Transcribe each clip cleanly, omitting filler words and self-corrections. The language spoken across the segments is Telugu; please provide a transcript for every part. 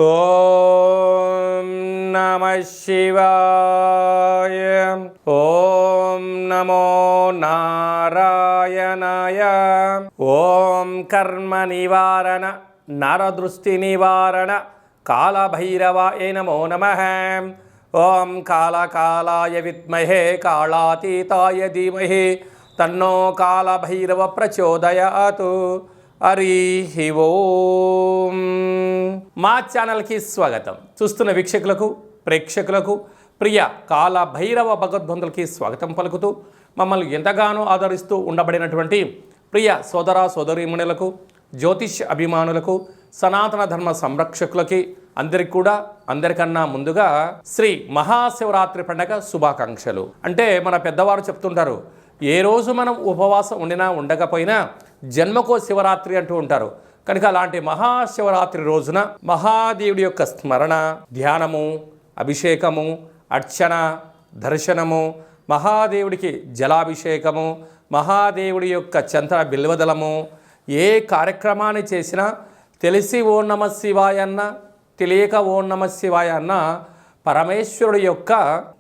ఓం నమః శివాయ. ఓం నమో నారాయణాయ. ఓం కర్మ నివారణ నరదృష్టి నివారణ కాళభైరవాయ నమో నమః. ఓం కాళకాలాయ విద్మహే కాళాతీతాయ ధీమహి తన్నో కాళభైరవ ప్రచోదయాతు. హరి ఓం. మా ఛానల్కి స్వాగతం. చూస్తున్న వీక్షకులకు ప్రేక్షకులకు ప్రియ కాళభైరవ భగవద్బంధులకి స్వాగతం పలుకుతూ మమ్మల్ని ఎంతగానో ఆదరిస్తూ ఉండబడినటువంటి ప్రియ సోదర సోదరీమణులకు, జ్యోతిష్ అభిమానులకు, సనాతన ధర్మ సంరక్షకులకి అందరికి కూడా అందరికన్నా ముందుగా శ్రీ మహాశివరాత్రి పండగ శుభాకాంక్షలు. అంటే మన పెద్దవారు చెప్తుంటారు, ఏ రోజు మనం ఉపవాసం ఉండినా ఉండకపోయినా జన్మకో శివరాత్రి అంటూ ఉంటారు. కనుక అలాంటి మహాశివరాత్రి రోజున మహాదేవుడి యొక్క స్మరణ, ధ్యానము, అభిషేకము, అర్చన, దర్శనము, మహాదేవుడికి జలాభిషేకము, మహాదేవుడి యొక్క చంద్ర బిల్వదలము, ఏ కార్యక్రమాన్ని చేసినా తెలిసి ఓం నమః శివాయ అన్న, తెలియక ఓం నమః శివాయ అన్న పరమేశ్వరుడి యొక్క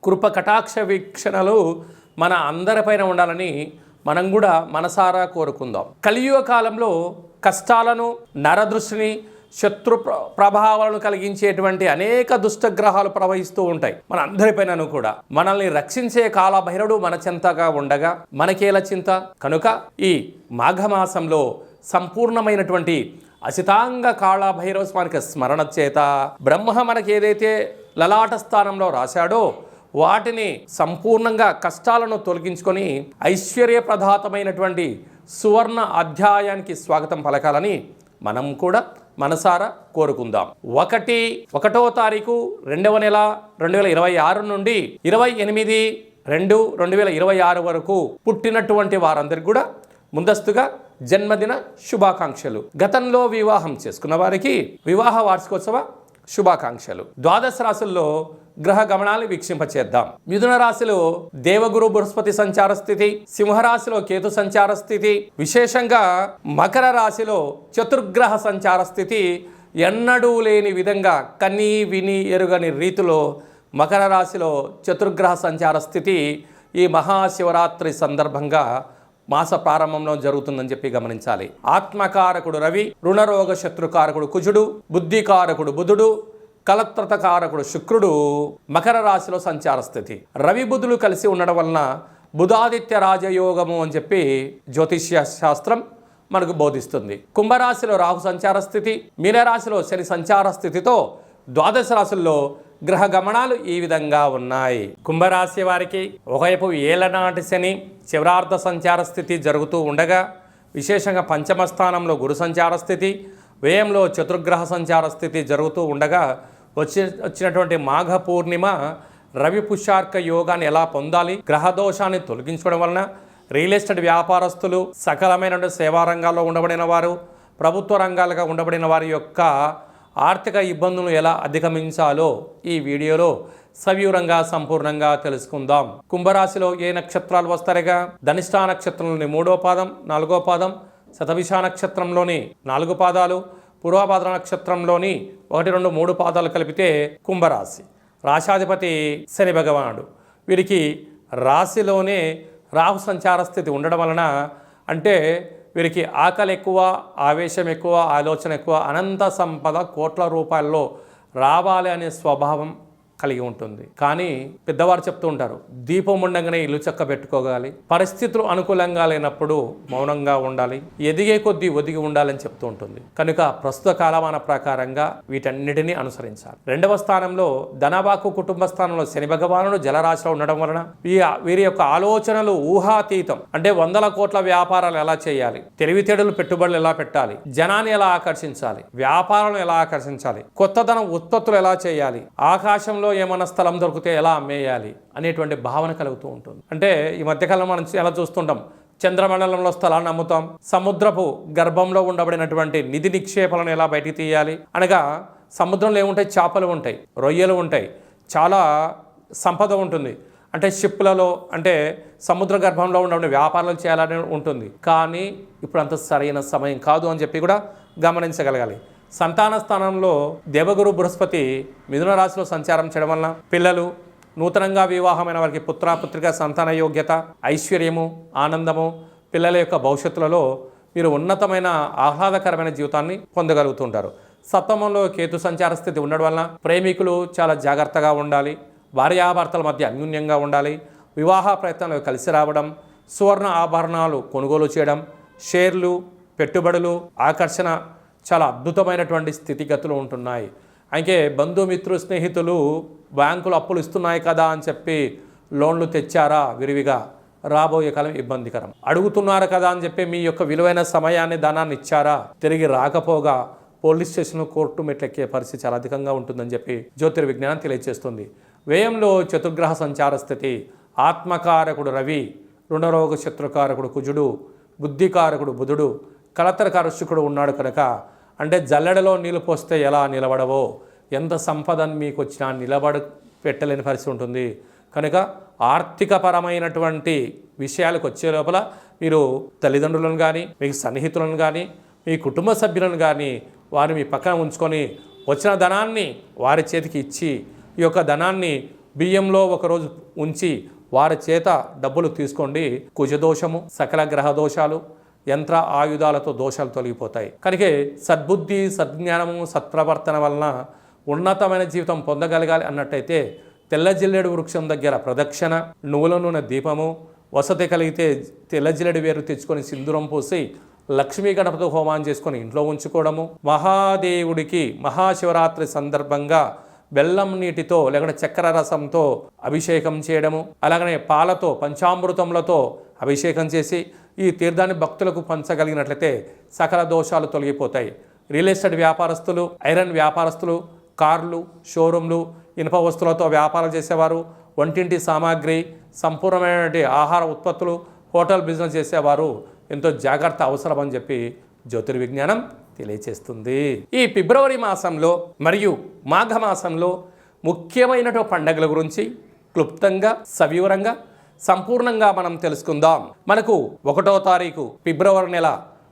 కృప కటాక్ష వీక్షణలు మన అందరిపైన ఉండాలని మనం కూడా మనసారా కోరుకుందాం. కలియుగ కాలంలో కష్టాలను, నరదృష్టిని, శత్రు ప్రభావాలను కలిగించేటువంటి అనేక దుష్టగ్రహాలు ప్రవహిస్తూ ఉంటాయి మన అందరిపైనను కూడా. మనల్ని రక్షించే కాళభైరవుడు మన చెంతగా ఉండగా మనకేల చింత. కనుక ఈ మాఘమాసంలో సంపూర్ణమైనటువంటి అసితాంగ కాళభైరవ స్వామికి స్మరణ చేత బ్రహ్మ మనకి ఏదైతే లలాట స్థానంలో రాశాడో వాటిని సంపూర్ణంగా కష్టాలను తొలగించుకొని ఐశ్వర్యప్రదాతమైనటువంటి సువర్ణ అధ్యాయానికి స్వాగతం పలకాలని మనం కూడా మనసారా కోరుకుందాం. 1వ తారీఖు 2వ నెల 2026 నుండి 28/2/2026 వరకు పుట్టినటువంటి వారందరికీ కూడా ముందస్తుగా జన్మదిన శుభాకాంక్షలు. గతంలో వివాహం చేసుకున్న వారికి వివాహ వార్షికోత్సవ శుభాకాంక్షలు. ద్వాదశ రాశుల్లో గ్రహ గమనాలు వీక్షింపచేద్దాం. మిథున రాశిలో దేవగురు బృహస్పతి సంచార స్థితి, సింహరాశిలో కేతు సంచార స్థితి, విశేషంగా మకర రాశిలో చతుర్గ్రహ సంచార స్థితి. ఎన్నడూ లేని విధంగా కన్నీ విని ఎరుగని రీతిలో మకర రాశిలో చతుర్గ్రహ సంచార స్థితి ఈ మహాశివరాత్రి సందర్భంగా మాస ప్రారంభంలో జరుగుతుందని చెప్పి గమనించాలి. ఆత్మకారకుడు రవి, రుణరోగ శత్రుకారకుడు కుజుడు, బుద్ధికారకుడు బుధుడు, కలత్రతకారకుడు శుక్రుడు మకర రాశిలో సంచార స్థితి. రవి బుధులు కలిసి ఉండడం వలన బుధాదిత్య రాజయోగము అని చెప్పి జ్యోతిష్య శాస్త్రం మనకు బోధిస్తుంది. కుంభరాశిలో రాహు సంచార స్థితి, మీనరాశిలో శని సంచార స్థితితో ద్వాదశ రాశుల్లో గ్రహ గమనాలు ఈ విధంగా ఉన్నాయి. కుంభరాశి వారికి ఒకవైపు ఏలనాటి శని చివరార్ధ సంచార స్థితి జరుగుతూ ఉండగా, విశేషంగా పంచమ స్థానంలో గురు సంచార స్థితి, వ్యయంలో చతుర్గ్రహ సంచార స్థితి జరుగుతూ ఉండగా వచ్చినటువంటి మాఘ పూర్ణిమ రవి పుష్యార్క యోగాన్ని ఎలా పొందాలి, గ్రహదోషాన్ని తొలగించడం వలన రియల్ ఎస్టేట్ వ్యాపారస్తులు, సకలమైనటువంటి సేవా రంగాల్లో ఉండబడిన వారు, ప్రభుత్వ రంగాలుగా ఉండబడిన వారి యొక్క ఆర్థిక ఇబ్బందులను ఎలా అధిగమించాలో ఈ వీడియోలో సవివరంగా సంపూర్ణంగా తెలుసుకుందాం. కుంభరాశిలో ఏ నక్షత్రాలు వస్తారుగా? ధనిష్టా నక్షత్రంలోని 3వ పాదం, 4వ పాదం, శతభిష నక్షత్రంలోని 4 పాదాలు, పూర్వభాద్ర నక్షత్రంలోని 1, 2, 3 పాదాలు కలిపితే కుంభరాశి. రాశాధిపతి శని భగవానుడు. వీరికి రాశిలోనే రాహు సంచార స్థితి ఉండడం వలన అంటే వీరికి ఆకలి ఎక్కువ, ఆవేశం ఎక్కువ, ఆలోచన ఎక్కువ, అనంత సంపద కోట్ల రూపాయల్లో రావాలి అనే స్వభావం కలిగి ఉంటుంది. కానీ పెద్దవారు చెప్తూ ఉంటారు, దీపం ఉండంగానే ఇల్లు చక్క పెట్టుకోగాలి, పరిస్థితులు అనుకూలంగా లేనప్పుడు మౌనంగా ఉండాలి, ఎదిగే కొద్దీ ఒదిగి ఉండాలని చెప్తూ ఉంటుంది. కనుక ప్రస్తుత కాలమాన ప్రకారంగా వీటన్నిటినీ అనుసరించాలి. 2వ స్థానంలో ధనవాకు కుటుంబ స్థానంలో శని భగవానుడు జలరాశిలో ఉండడం వలన వీరి యొక్క ఆలోచనలు ఊహాతీతం. అంటే 100 కోట్ల వ్యాపారాలు ఎలా చేయాలి, తెలివితేటలు పెట్టుబడులు ఎలా పెట్టాలి, జనాన్ని ఎలా ఆకర్షించాలి, వ్యాపారాలను ఎలా ఆకర్షించాలి, కొత్తదనం ఉత్పత్తులు ఎలా చేయాలి, ఆకాశంలో ఏమైనా స్థలం దొరికితే ఎలా అమ్మేయాలి అనేటువంటి భావన కలుగుతూ ఉంటుంది. అంటే ఈ మధ్యకాలంలో మనం ఎలా చూస్తుంటాం, చంద్రమండలంలో స్థలాన్ని అమ్ముతాం, సముద్రపు గర్భంలో ఉండబడినటువంటి నిధి నిక్షేపాలను ఎలా బయటికి తీయాలి, అనగా సముద్రంలో ఏముంటాయి, చేపలు ఉంటాయి, రొయ్యలు ఉంటాయి, చాలా సంపద ఉంటుంది. అంటే షిప్లలో అంటే సముద్ర గర్భంలో ఉండే వ్యాపారాలు చేయాలని ఉంటుంది. కానీ ఇప్పుడు అంత సరైన సమయం కాదు అని చెప్పి కూడా గమనించగలగాలి. సంతాన స్థానంలో దేవగురు బృహస్పతి మిథున రాశిలో సంచారం చేయడం వలన పిల్లలు, నూతనంగా వివాహమైన వారికి పుత్రిక సంతాన యోగ్యత, ఐశ్వర్యము, ఆనందము, పిల్లల యొక్క భవిష్యత్తులలో మీరు ఉన్నతమైన ఆహ్లాదకరమైన జీవితాన్ని పొందగలుగుతుంటారు. సప్తమంలో కేతు సంచార స్థితి ఉండడం వలన ప్రేమికులు చాలా జాగ్రత్తగా ఉండాలి, భార్యాభర్తల మధ్య అన్యోన్యంగా ఉండాలి, వివాహ ప్రయత్నాలు కలిసి రావడం, సువర్ణ ఆభరణాలు కొనుగోలు చేయడం, షేర్లు, పెట్టుబడులు, ఆకర్షణ చాలా అద్భుతమైనటువంటి స్థితిగతులు ఉంటున్నాయి. అయితే బంధుమిత్రు స్నేహితులు బ్యాంకులు అప్పులు ఇస్తున్నాయి కదా అని చెప్పి లోన్లు తెచ్చారా విరివిగా, రాబోయే కాలం ఇబ్బందికరం. అడుగుతున్నారు కదా అని చెప్పి మీ యొక్క విలువైన సమయాన్ని, ధనాన్ని ఇచ్చారా, తిరిగి రాకపోగా పోలీస్ స్టేషన్, కోర్టు మెట్లెక్కే పరిస్థితి చాలా అధికంగా ఉంటుందని చెప్పి జ్యోతిర్విజ్ఞానం తెలియజేస్తుంది. వ్యయంలో చతుర్గ్రహ సంచార స్థితి, ఆత్మకారకుడు రవి, రుణరోగ శత్రుకారకుడు కుజుడు, బుద్ధికారకుడు బుధుడు, కలత్రకార శుక్రుడు ఉన్నాడు కనుక, అంటే జల్లెడలో నీళ్ళు పోస్తే ఎలా నిలబడవో, ఎంత సంపదని మీకు వచ్చినా పెట్టలేని పరిస్థితి ఉంటుంది. కనుక ఆర్థికపరమైనటువంటి విషయాలకు వచ్చే లోపల మీరు తల్లిదండ్రులను కానీ, మీకు సన్నిహితులను కానీ, మీ కుటుంబ సభ్యులను కానీ వారు మీ పక్కన ఉంచుకొని వచ్చిన ధనాన్ని వారి చేతికి ఇచ్చి, ఈ యొక్క ధనాన్ని బియ్యంలో ఒకరోజు ఉంచి వారి చేత డబ్బులు తీసుకోండి. కుజదోషము, సకల గ్రహ దోషాలు, యంత్ర ఆయుధాలతో దోషాలు తొలగిపోతాయి. కనుక సద్బుద్ధి, సద్జ్ఞానము, సత్ప్రవర్తన వలన ఉన్నతమైన జీవితం పొందగలగాలి అన్నట్టయితే తెల్ల జిల్లేడు వృక్షం దగ్గర ప్రదక్షిణ, నువ్వుల నూనె దీపము, వసతి కలిగితే తెల్ల జిల్లేడు వేరు తెచ్చుకొని సింధూరం పోసి లక్ష్మీ గణపతి హోమాన్ని చేసుకొని ఇంట్లో ఉంచుకోవడము, మహాదేవుడికి మహాశివరాత్రి సందర్భంగా బెల్లం నీటితో లేకుంటే చక్కెర రసంతో అభిషేకం చేయడము, అలాగనే పాలతో, పంచామృతములతో అభిషేకం చేసి ఈ తీర్థాన్ని భక్తులకు పంచగలిగినట్లయితే సకల దోషాలు తొలగిపోతాయి. రియల్ ఎస్టేట్ వ్యాపారస్తులు, ఐరన్ వ్యాపారస్తులు, కార్లు, షోరూంలు, ఇనుప వస్తువులతో వ్యాపారం చేసేవారు, వంటింటి సామాగ్రి, సంపూర్ణమైనటువంటి ఆహార ఉత్పత్తులు, హోటల్ బిజినెస్ చేసేవారు ఎంతో జాగ్రత్త అవసరం అని చెప్పి జ్యోతిర్విజ్ఞానం తెలియచేస్తుంది. ఈ ఫిబ్రవరి మాసంలో మరియు మాఘ మాసంలో ముఖ్యమైనటువంటి పండుగల గురించి క్లుప్తంగా, సవివరంగా, సంపూర్ణంగా మనం తెలుసుకుందాం. మనకు 1వ తారీఖు ఫిబ్రవరి నెల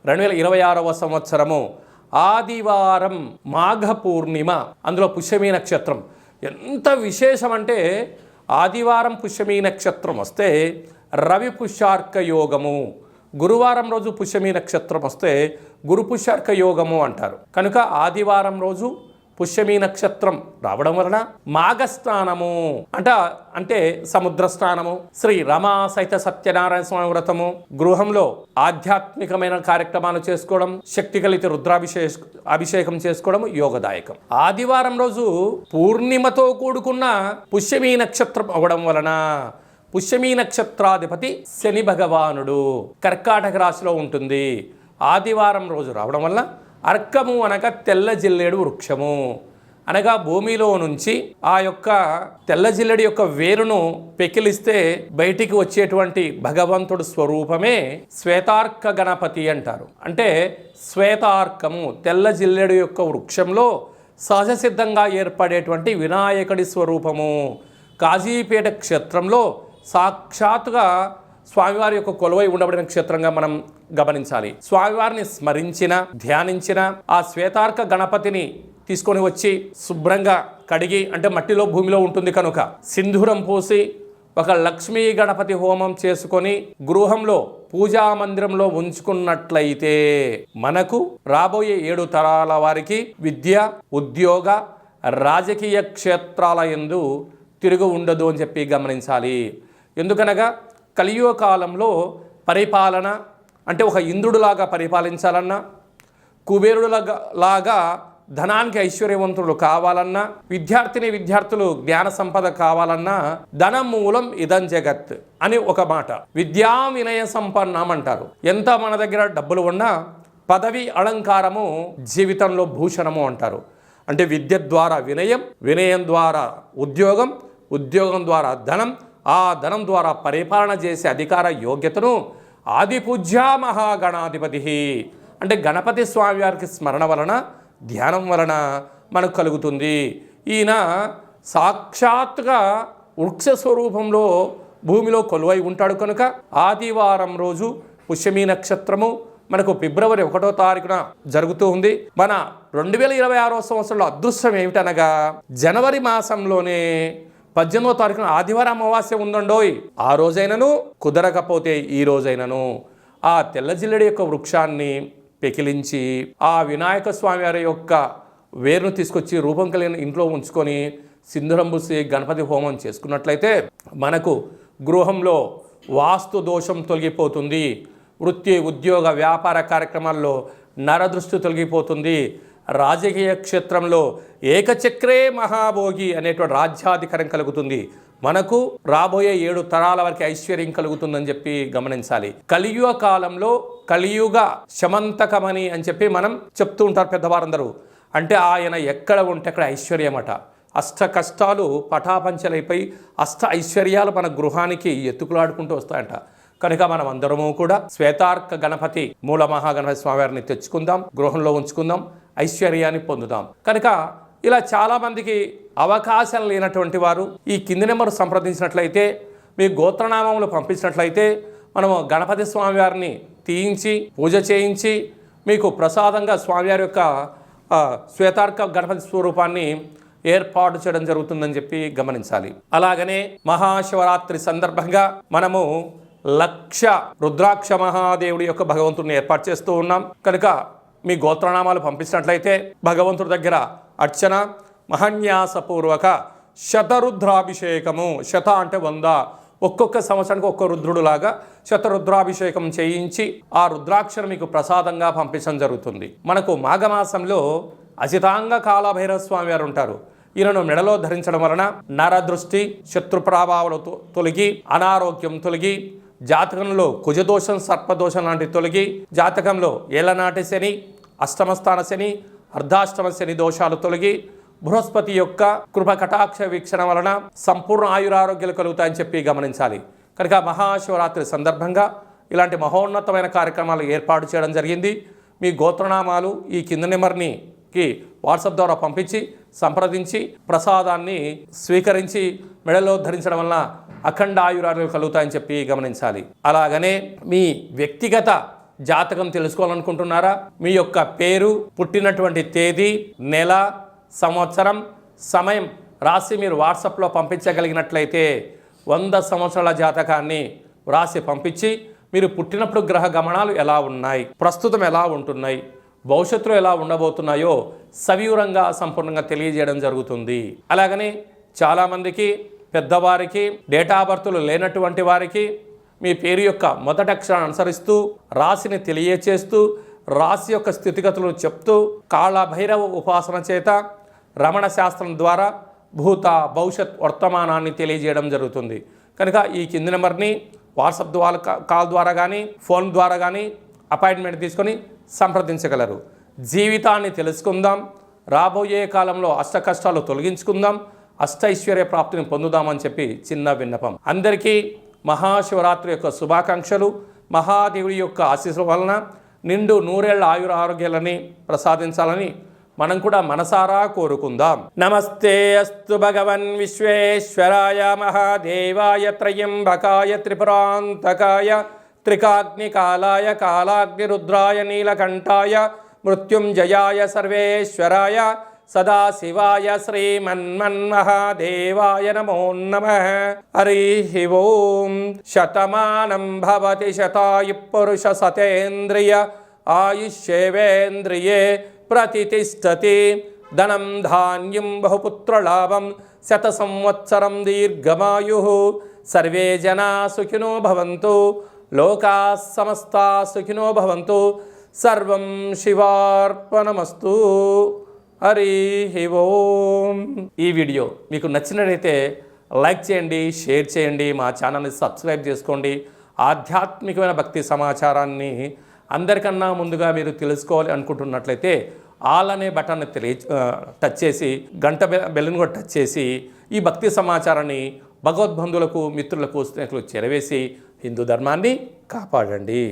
2026వ సంవత్సరము ఆదివారం, మాఘ పూర్ణిమ, అందులో పుష్యమీ నక్షత్రం. ఎంత విశేషం అంటే ఆదివారం పుష్యమీ నక్షత్రం వస్తే రవి పుష్యార్క యోగము, గురువారం రోజు పుష్యమీ నక్షత్రం వస్తే గురు పుష్యార్క యోగము అంటారు. కనుక ఆదివారం రోజు పుష్యమీ నక్షత్రం రావడం వలన మాఘస్నానము అంటే సముద్ర స్నానము, శ్రీ రమా సహిత సత్యనారాయణ స్వామి వ్రతము, గృహంలో ఆధ్యాత్మికమైన కార్యక్రమాలు చేసుకోవడం, శక్తి కలిగితే అభిషేకం చేసుకోవడం యోగదాయకం. ఆదివారం రోజు పూర్ణిమతో కూడుకున్న పుష్యమీ నక్షత్రం అవడం వలన పుష్యమీ నక్షత్రాధిపతి శని భగవానుడు కర్కాటక రాశిలో ఉంటుంది. ఆదివారం రోజు రావడం వల్ల అర్కము అనగా తెల్ల జిల్లేడు వృక్షము, అనగా భూమిలో నుంచి ఆ యొక్క తెల్ల జిల్లేడు యొక్క వేరును పెకిలిస్తే బయటికి వచ్చేటువంటి భగవంతుడు స్వరూపమే శ్వేతార్క గణపతి అంటారు. అంటే శ్వేతార్కము తెల్ల జిల్లేడు యొక్క వృక్షంలో సహజ సిద్ధంగా ఏర్పడేటువంటి వినాయకుడి స్వరూపము. కాజీపేట క్షేత్రంలో సాక్షాత్తుగా స్వామివారి యొక్క కొలువై ఉండబడిన క్షేత్రంగా మనం గమనించాలి. స్వామివారిని స్మరించిన, ధ్యానించిన ఆ శ్వేతార్క గణపతిని తీసుకొని వచ్చి శుభ్రంగా కడిగి, అంటే మట్టిలో భూమిలో ఉంటుంది కనుక సింధూరం పోసి ఒక లక్ష్మీ గణపతి హోమం చేసుకొని గృహంలో పూజా మందిరంలో ఉంచుకున్నట్లయితే మనకు రాబోయే 7 తరాల వారికి విద్య, ఉద్యోగ, రాజకీయ క్షేత్రాల యందు తిరుగు ఉండదు అని చెప్పి గమనించాలి. ఎందుకనగా కలియుగ కాలంలో పరిపాలన అంటే ఒక ఇంద్రుడులాగా పరిపాలించాలన్నా, కుబేరుడులాగా ధనానికి ఐశ్వర్యవంతులు కావాలన్నా, విద్యార్థులు జ్ఞాన సంపద కావాలన్నా ధనం మూలం ఇదం జగత్ అని ఒక మాట. విద్యా వినయ సంపన్నం అంటారు. ఎంత మన దగ్గర డబ్బులు ఉన్నా పదవి, అలంకారము జీవితంలో భూషణము అంటారు. అంటే విద్య ద్వారా వినయం, వినయం ద్వారా ఉద్యోగం, ఉద్యోగం ద్వారా ధనం, ఆ ధనం ద్వారా పరిపాలన చేసే అధికార యోగ్యతను ఆదిపూజ్య మహాగణాధిపతి అంటే గణపతి స్వామి వారికి స్మరణ వలన, ధ్యానం వలన మనకు కలుగుతుంది. ఈయన సాక్షాత్తుగా వృక్ష స్వరూపంలో భూమిలో కొలువై ఉంటాడు కనుక ఆదివారం రోజు పుష్యమీ నక్షత్రము మనకు ఫిబ్రవరి 1వ తారీఖున జరుగుతూ ఉంది. మన 2026వ సంవత్సరంలో అదృష్టం ఏమిటనగా జనవరి మాసంలోనే 18వ తారీఖున ఆదివారం అమావాస్య ఉందండోయ్. ఆ రోజైనను కుదరకపోతే ఈ రోజైనను ఆ తెల్ల జిల్లెడి యొక్క వృక్షాన్ని పెకిలించి ఆ వినాయక స్వామి వారి యొక్క వేరును తీసుకొచ్చి రూపం కలిగిన ఇంట్లో ఉంచుకొని సింధూరం పూసి గణపతి హోమం చేసుకున్నట్లయితే మనకు గృహంలో వాస్తు దోషం తొలగిపోతుంది. వృత్తి, ఉద్యోగ, వ్యాపార కార్యక్రమాల్లో నరదృష్టి తొలగిపోతుంది. రాజకీయ క్షేత్రంలో ఏకచక్రే మహాభోగి అనేటువంటి రాజ్యాధికారం కలుగుతుంది. మనకు రాబోయే 7 తరాల వరకు ఐశ్వర్యం కలుగుతుందని చెప్పి గమనించాలి. కలియుగ కాలంలో కలియుగ శమంతకమని అని చెప్పి మనం చెప్తూ ఉంటారు పెద్దవారందరూ. అంటే ఆయన ఎక్కడ ఉంటే అక్కడ ఐశ్వర్యమట. అష్ట కష్టాలు పటాపంచలైపోయి అష్ట ఐశ్వర్యాలు మన గృహానికి ఎత్తుకులాడుకుంటూ వస్తాయంట. కనుక మనం అందరము కూడా శ్వేతార్క గణపతి మూల మహాగణపతి స్వామివారిని తెచ్చుకుందాం, గృహంలో ఉంచుకుందాం, ఐశ్వర్యాన్ని పొందుదాం. కనుక ఇలా చాలామందికి అవకాశం లేనటువంటి వారు ఈ కింది నెంబర్ సంప్రదించినట్లయితే, మీ గోత్రనామములు పంపించినట్లయితే మనము గణపతి స్వామివారిని తీయించి పూజ చేయించి మీకు ప్రసాదంగా స్వామివారి యొక్క శ్వేతార్క గణపతి స్వరూపాన్ని ఏర్పాటు చేయడం జరుగుతుందని చెప్పి గమనించాలి. అలాగనే మహాశివరాత్రి సందర్భంగా మనము 1,00,000 రుద్రాక్ష మహాదేవుడి యొక్క భగవంతుడిని ఏర్పాటు చేస్తూ ఉన్నాం. కనుక మీ గోత్రనామాలు పంపించినట్లయితే భగవంతుడి దగ్గర అర్చన, మహాన్యాసపూర్వక శతరుద్రాభిషేకము, శత అంటే 100, ఒక్కొక్క సంవత్సరానికి ఒక్క రుద్రుడులాగా శతరుద్రాభిషేకం చేయించి ఆ రుద్రాక్షను మీకు ప్రసాదంగా పంపించడం జరుగుతుంది. మనకు మాఘమాసంలో అసితాంగ కాలభైరవ స్వామి వారు ఉంటారు. ఈయనను మెడలో ధరించడం వలన నరదృష్టి, శత్రు ప్రభావాలు తొలగి, అనారోగ్యం తొలగి, జాతకంలో కుజదోషం, సర్పదోషం లాంటి తొలగి, జాతకంలో ఏళ్ళనాటి శని, అష్టమస్థాన శని, అర్ధాష్టమ శని దోషాలు తొలగి, బృహస్పతి యొక్క కృప కటాక్ష వీక్షణ వలన సంపూర్ణ ఆయురారోగ్యాలు కలుగుతాయని చెప్పి గమనించాలి. కనుక మహాశివరాత్రి సందర్భంగా ఇలాంటి మహోన్నతమైన కార్యక్రమాలు ఏర్పాటు చేయడం జరిగింది. మీ గోత్రనామాలు ఈ కింద నెంబర్కి వాట్సాప్ ద్వారా పంపించి సంప్రదించి ప్రసాదాన్ని స్వీకరించి మెడలో ధరించడం వలన అఖండ ఆయురారోగ్యాలు కలుగుతాయని చెప్పి గమనించాలి. అలాగనే మీ వ్యక్తిగత జాతకం తెలుసుకోవాలనుకుంటున్నారా? మీ యొక్క పేరు, పుట్టినటువంటి తేదీ, నెల, సంవత్సరం, సమయం రాసి మీరు వాట్సాప్లో పంపించగలిగినట్లయితే 100 సంవత్సరాల జాతకాన్ని రాసి పంపించి మీరు పుట్టినప్పుడు గ్రహ గమనాలు ఎలా ఉన్నాయి, ప్రస్తుతం ఎలా ఉంటున్నాయి, భవిష్యత్తులో ఎలా ఉండబోతున్నాయో సవివరంగా సంపూర్ణంగా తెలియజేయడం జరుగుతుంది. అలాగని చాలామందికి పెద్దవారికి డేటా ఆఫ్ బర్త్లు లేనటువంటి వారికి మీ పేరు యొక్క మొదటి అక్షరాన్ని అనుసరిస్తూ రాశిని తెలియచేస్తూ రాశి యొక్క స్థితిగతులను చెప్తూ కాళభైరవ ఉపాసన చేత రమణ శాస్త్రం ద్వారా భూత భవిష్యత్ వర్తమానాన్ని తెలియజేయడం జరుగుతుంది. కనుక ఈ కింది నెంబర్ని వాట్సాప్ ద్వారా, కాల్ ద్వారా కానీ ఫోన్ ద్వారా కానీ అపాయింట్మెంట్ తీసుకొని సంప్రదించగలరు. జీవితాన్ని తెలుసుకుందాం, రాబోయే కాలంలో అష్ట కష్టాలు తొలగించుకుందాం, అష్టైశ్వర్య ప్రాప్తిని పొందుదామని చెప్పి చిన్న విన్నపం. అందరికీ మహాశివరాత్రి యొక్క శుభాకాంక్షలు. మహాదేవుడి యొక్క ఆశీస్సుల వలన నిండు 100 ఏళ్ల ఆయుర ఆరోగ్యాలని ప్రసాదించాలని మనం కూడా మనసారా కోరుకుందాం. నమస్తే అస్తు భగవన్ విశ్వేశ్వరాయ మహాదేవాయ త్రయంబకాయ త్రిపురాంతకాయ త్రికాగ్నికాలాయ కాలాగ్నిరుద్రాయ నీలకంఠాయ మృత్యుంజయాయ సర్వేశ్వరాయ సదాశివాయ శ్రీమన్మన్మహాదేవాయ నమో నమః. హరి ఓం. శతమానం భవతి శతాయు పురుష సతేంద్రియ ఆయుష్యేవేంద్రియే ప్రతిష్టతి. ధనం ధాన్యం బహుపుత్రలాభం శత సంవత్సరం దీర్ఘమాయు. సర్వే జనా సుఖినో భవంతు, లోకా సమస్తా సుఖినో భవంతు. సర్వం శివార్పణమస్తు. హరి ఓం. ఈ వీడియో మీకు నచ్చినట్లయితే లైక్ చేయండి, షేర్ చేయండి, మా ఛానల్ని సబ్స్క్రైబ్ చేసుకోండి. ఆధ్యాత్మికమైన భక్తి సమాచారాన్ని అందరికన్నా ముందుగా మీరు తెలుసుకోవాలి అనుకుంటున్నట్లయితే ఆల్ అనే బటన్ని టచ్ చేసి గంట బెల్లును కూడా టచ్ చేసి ఈ భక్తి సమాచారాన్ని భగవద్బంధువులకు, మిత్రులకు, స్నేహితులకు చేరవేసి హిందూ ధర్మాన్ని కాపాడండి.